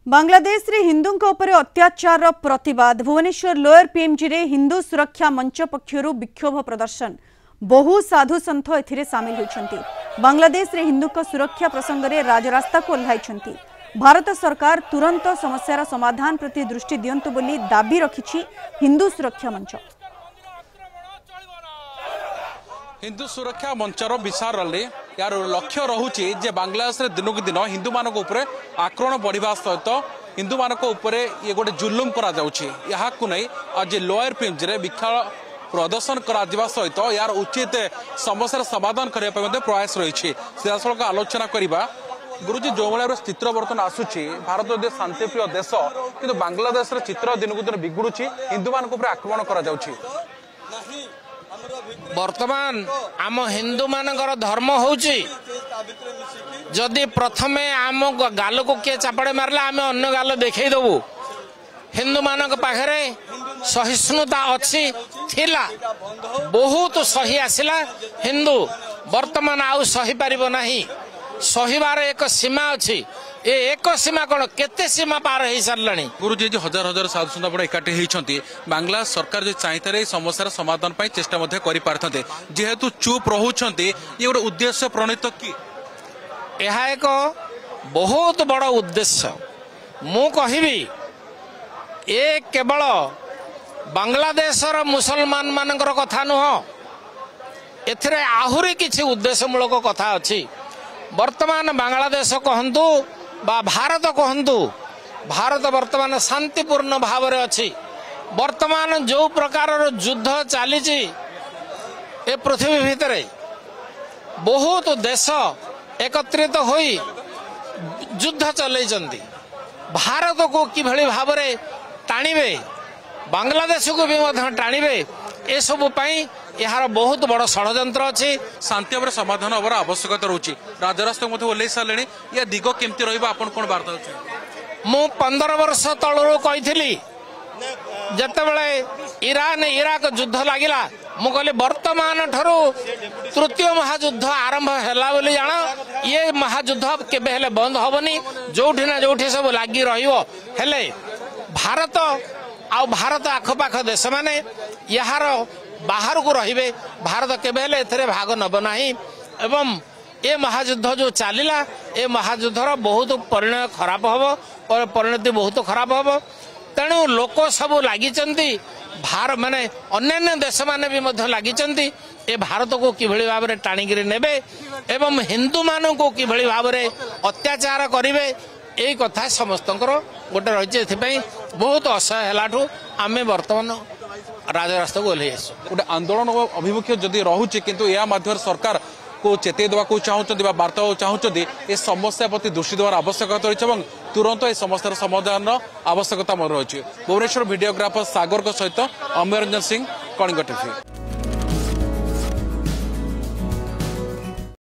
बांग्लादेश रे हिंदू अत्याचार प्रतिवाद भुवनेश्वर लोअर पीएमजी रे हिंदू सुरक्षा मंच पक्षरु विक्षोभ प्रदर्शन बहु साधु संत एथिरे सामिल होइछंती। बांग्लादेश रे हिंदू सुरक्षा प्रसंग रे राजरास्ता को ओह्लाइछंती। भारत सरकार तुरंत समस्यार समाधान प्रति दृष्टि दियंतु बोली दाबी रखिछि हिंदू सुरक्षा मंच। हिंदू सुरक्षा मंचर विचार यार लक्ष्य रोचे जे बांग्लादेश रे दिनक दिन हिंदू मान आक्रमण बढ़ा सहित हिंदू मान ये गोटे जुलुम करा आज लोअर पीएमजी रे विक्षोभ प्रदर्शन करा सहित यार उचित समस्या समाधान करने प्रयास रही सीधासख आलोचना करवा। गुरुजी जो भाई चित्र बर्तमान आसूची भारत देश शांतिप्रिय देश किंतु बांग्लादेश चित्र दिनक दिन बिगुड़ी हिंदू मान आक्रमण करा वर्तमान आम हिंदू मानकर धर्म होउची जदि प्रथमे आम गाल को किए चापड़े मारला आम अन्य गाल देखई देबू। हिंदू मानक पाखरे सहिष्णुता अच्छी थिला बहुत सही आसिला हिंदू वर्तमान आउ सही पारिबो नाही। सहीबार एक सीमा अच्छी एक सीमा कौन केते सीमा पार हो सारे। गुरुजी जो हजार हजार साधु संत बड़ एकाठी होती बांग्लादेश सरकार जो चाहिए समस्या समाधान पर चेष्टा करते जेहेतु चुप रोचे ये गोटे उद्देश्य प्रणीत कि यह एक बहुत बड़ उद्देश्य मु कहबी ए केवल बांग्लादेशर मुसलमान मानकर कथा नुह एथिरे आहुरी किछि उद्देश्यमूलक कथा अच्छी। वर्तमान बांग्लादेश कहतु बा भारत कहतु भारत वर्तमान शांतिपूर्ण भाव में अच्छी। वर्तमान जो प्रकार युद्ध चली ए पृथ्वी भितर बहुत देश एकत्रित होई युद्ध चलैचंती। भारत को किभली भाव में टाणिबे बांग्लादेश को भी टाणिबे ए सब पई यार बहुत बड़ षड्यंत्र अच्छी। शांति भाव समाधान हबार आवश्यकता रोचे राजरास्ता ओह्लई सारे या दिग केमती रहा कौन बार्ता मु 15 वर्ष तलू कही जितेबले ईरान इराक युद्ध लगिला मु कहली वर्तमान ठरू तृतीय महायुद्ध आरंभ हैला बोली जान ये महायुद्ध केबे हेले बंद होबनी जोठी ना जोठी सब लागी रहिबो। हेले भारत आ भारत आखपाख देश माने यार बाहर को रहिबे भारत केबे हेले एथरे भाग नब नाही एवं ए महायुद्ध जो चलिला ए महायुद्धर बहुत परिणय खराब हबो और परिणति बहुत खराब हबो। तेणु लोक सब लागिचंती भारत माने अन्य देश माने भी मध्य लागिचंती ए भारत को किभली भाव में टाणिगिरी नेबे एवं हिंदू मान को किभली भाव में अत्याचार करिवे ए कथा समस्तंकर गोटे रही एथिपई बहुत असह्य हलाठू आमे वर्तमान राजरास्ता को ओह्लई आसु। गोटे आंदोलन अभिमुख्य जदि रोचे किंतु या माध्यम सरकार को चेतई देवा चाहते वार्ता चाहते ए समस्या प्रति दृष्टि देवार आवश्यकता रही है तुरंत ए समस्या समाधान आवश्यकता रही है। भुवनेश्वर भिडियोग्राफर सागर सहित अमर रंजन सिंह कलिंग टीवी।